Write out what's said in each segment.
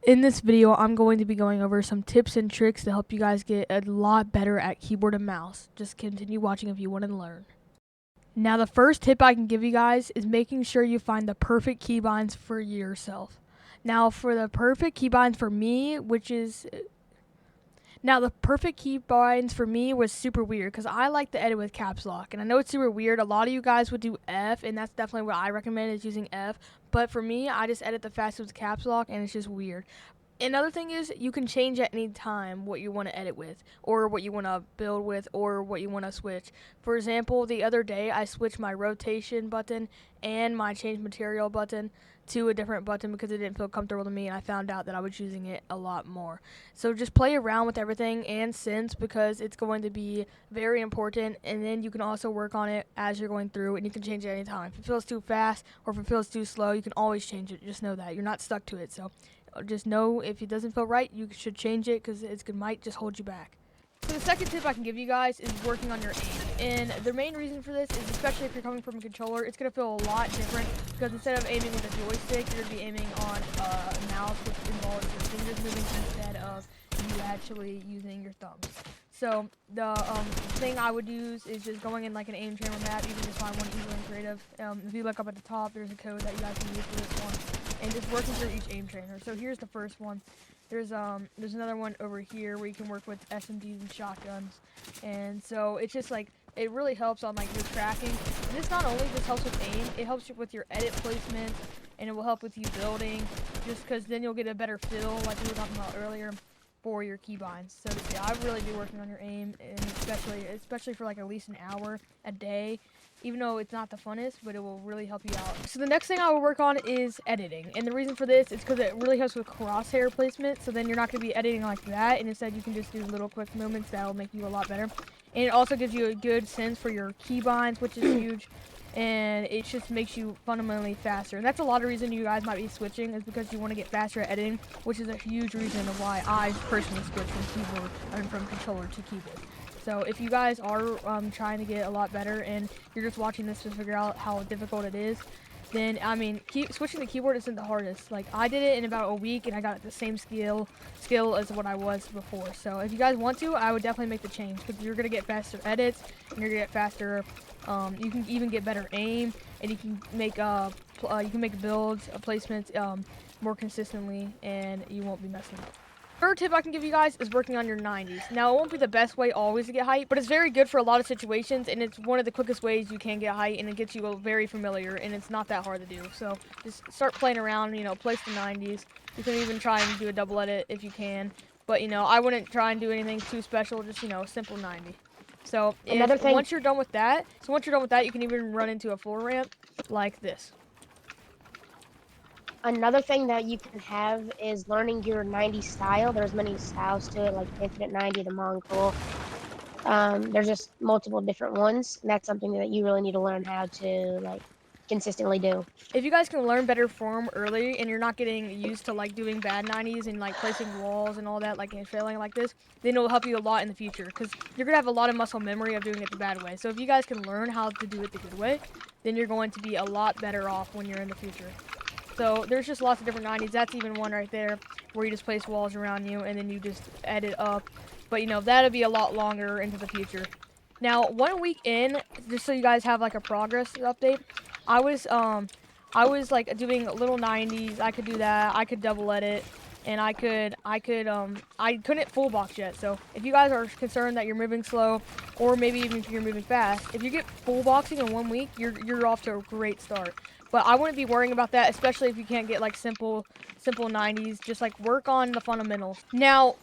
In this video, I'm going to be going over some tips and tricks to help you guys get a lot better at keyboard and mouse. Just continue watching if you want to learn. Now, the first tip I can give you guys is making sure you find the perfect keybinds for yourself. Now, for the perfect keybinds for me, the perfect keybinds for me was super weird because I like to edit with caps lock. And I know it's super weird. A lot of you guys would do F, and that's definitely what I recommend is using F. But for me, I just edit the fastest with caps lock, and it's just weird. Another thing is you can change at any time what you want to edit with or what you want to build with or what you want to switch. For example, the other day I switched my rotation button and my change material button to a different button because it didn't feel comfortable to me, and I found out that I was using it a lot more. So just play around with everything and sense because it's going to be very important, and then you can also work on it as you're going through, and you can change it anytime. If it feels too fast or if it feels too slow, you can always change it. Just know that you're not stuck to it. So just know if it doesn't feel right, you should change it because it might just hold you back. So the second tip I can give you guys is working on your aim. And the main reason for this is, especially if you're coming from a controller, it's going to feel a lot different because instead of aiming with a joystick, you're going to be aiming on a mouse, which involves your fingers moving instead of you actually using your thumbs. So the thing I would use is just going in like an aim chamber map. You can just find one easily and creative. If you look up at the top, there's a code that you guys can use for this one. And just working through each aim trainer. So here's the first one. There's another one over here where you can work with SMGs and shotguns. And so it's just like, it really helps on like your tracking. And this not only just helps with aim, it helps you with your edit placement, and it will help with you building, just because then you'll get a better feel like we were talking about earlier for your keybinds. So yeah, I really be working on your aim, and especially for like at least an hour a day. Even though it's not the funnest, but it will really help you out. So the next thing I will work on is editing. And the reason for this is because it really helps with crosshair placement. So then you're not going to be editing like that. And instead you can just do little quick movements that will make you a lot better. And it also gives you a good sense for your keybinds, which is huge. And it just makes you fundamentally faster. And that's a lot of reason you guys might be switching is because you want to get faster at editing, which is a huge reason of why I personally switched from controller to keyboard. So if you guys are trying to get a lot better and you're just watching this to figure out how difficult it is, then I mean, switching to keyboard isn't the hardest. Like I did it in about a week and I got the same skill as what I was before. So if you guys want to, I would definitely make the change because you're gonna get faster edits and you're gonna get faster. You can even get better aim, and you can make builds, placements more consistently, and you won't be messing up. Third tip I can give you guys is working on your 90s. Now, it won't be the best way always to get height, but it's very good for a lot of situations, and it's one of the quickest ways you can get height, and it gets you very familiar, and it's not that hard to do. So just start playing around, place the 90s. You can even try and do a double edit if you can, but, I wouldn't try and do anything too special, just, simple 90. So once you're done with that, you can even run into a floor ramp like this. Another thing that you can have is learning your 90 style. There's many styles to it, like Infinite 90, the Mongol. There's just multiple different ones, and that's something that you really need to learn how to consistently do. If you guys can learn better form early and you're not getting used to like doing bad 90s and like placing walls and all that, like and failing like this, then it'll help you a lot in the future because you're gonna have a lot of muscle memory of doing it the bad way. So if you guys can learn how to do it the good way, then you're going to be a lot better off when you're in the future. So there's just lots of different 90s. That's even one right there where you just place walls around you and then you just edit up. But that'll be a lot longer into the future. Now, 1 week in, just so you guys have like a progress update, I was like doing little 90s. I could do that. I could double edit, and I couldn't full box yet. So if you guys are concerned that you're moving slow, or maybe even if you're moving fast, if you get full boxing in 1 week, you're off to a great start. But I wouldn't be worrying about that, especially if you can't get like simple 90s. Just like work on the fundamentals. Now,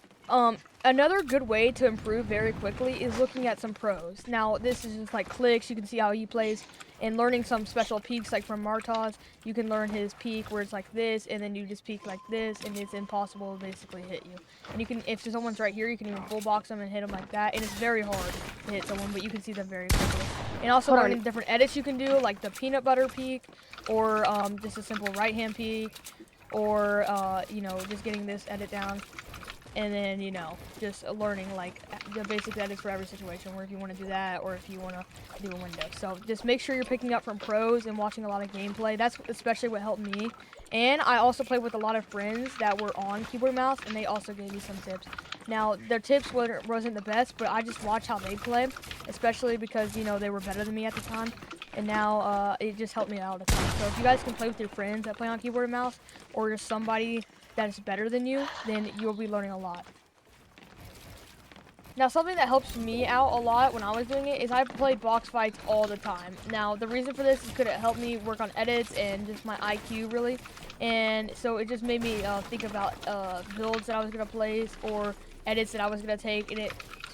another good way to improve very quickly is looking at some pros. Now, this is just like clicks. You can see how he plays, and learning some special peaks like from Martaz. You can learn his peak where it's like this, and then you just peek like this, and it's impossible to basically hit you. And you can, if someone's right here, you can even full box them and hit them like that. And it's very hard to hit someone, but you can see them very quickly. And also learning different edits you can do, like the peanut butter peak, or just a simple right hand peak, or just getting this edit down. and then just learning like the basic edits for every situation, where if you want to do that or if you want to do a window. So just make sure you're picking up from pros and watching a lot of gameplay. That's especially what helped me. And I also played with a lot of friends that were on keyboard and mouse, and they also gave me some tips. Now their tips wasn't the best, but I just watched how they play, especially because they were better than me at the time. And now it just helped me out a ton. So if you guys can play with your friends that play on keyboard and mouse, or just somebody that's better than you, then you'll be learning a lot. Now, something that helps me out a lot when I was doing it is I played box fights all the time. Now, the reason for this is because it helped me work on edits and just my IQ, really. And so it just made me think about builds that I was going to place or edits that I was going to take. And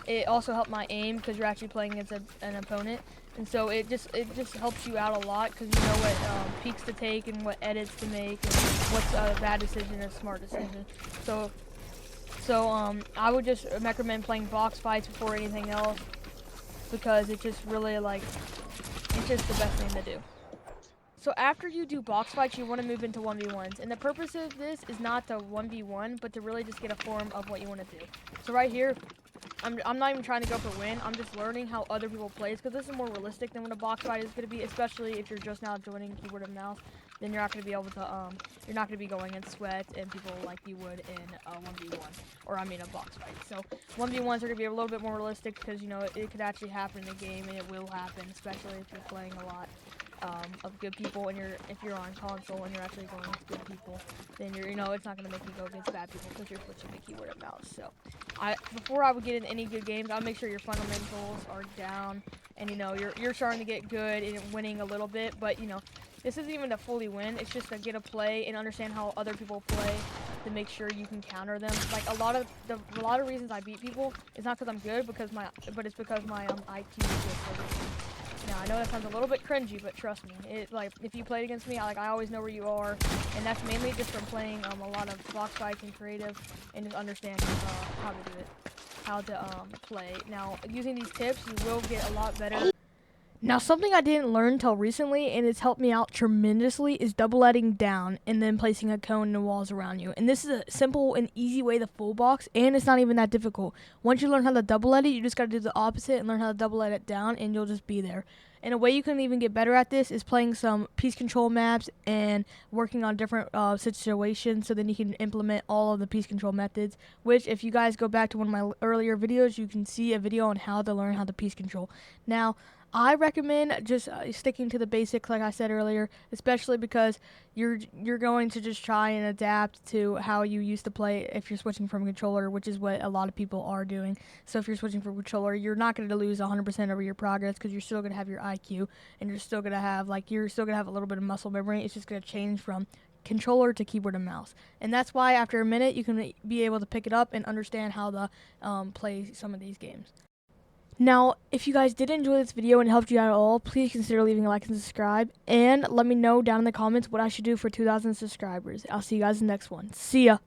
it also helped my aim because you're actually playing against an opponent. And so it just helps you out a lot because you know what peaks to take and what edits to make and what's a bad decision and a smart decision. So I would just recommend playing box fights before anything else because it's just really it's just the best thing to do. So after you do box fights, you want to move into 1v1s. And the purpose of this is not to 1v1, but to really just get a form of what you want to do. So right here, I'm not even trying to go for win. I'm just learning how other people play because this is more realistic than what a box fight is going to be, especially if you're just now joining keyboard and mouse. Then you're not going to be able to you're not going to be going in sweat and people like you would in a 1v1 or a box fight. So 1v1s are going to be a little bit more realistic because it could actually happen in the game, and it will happen, especially if you're playing a lot of good people, and if you're on console and you're actually going with good people, then it's not gonna make you go against bad people because you're switching to keyboard and mouse. So, before I would get in any good games, I'll make sure your fundamentals are down, and you're starting to get good and winning a little bit. But this isn't even to fully win. It's just to get a play and understand how other people play to make sure you can counter them. Like a lot of reasons I beat people is not because I'm good, but it's because my IQ is good. Now, I know that sounds a little bit cringy, but trust me, if you played against me, I always know where you are, and that's mainly just from playing a lot of box fights and creative, and just understanding how to do it, how to play. Now, using these tips, you will get a lot better. Now, something I didn't learn until recently, and it's helped me out tremendously, is double edging down and then placing a cone in the walls around you. And this is a simple and easy way to full box, and it's not even that difficult. Once you learn how to double edit, you just got to do the opposite and learn how to double edit down, and you'll just be there. And a way you can even get better at this is playing some piece control maps and working on different situations, so then you can implement all of the piece control methods, which if you guys go back to one of my earlier videos, you can see a video on how to learn how to piece control. Now, I recommend just sticking to the basics, like I said earlier, especially because you're going to just try and adapt to how you used to play if you're switching from controller, which is what a lot of people are doing. So if you're switching from controller, you're not going to lose 100% over your progress because you're still going to have your IQ and you're still going to have a little bit of muscle memory. It's just going to change from controller to keyboard and mouse, and that's why after a minute you can be able to pick it up and understand how to play some of these games. Now, if you guys did enjoy this video and it helped you out at all, please consider leaving a like and subscribe. And let me know down in the comments what I should do for 2,000 subscribers. I'll see you guys in the next one. See ya!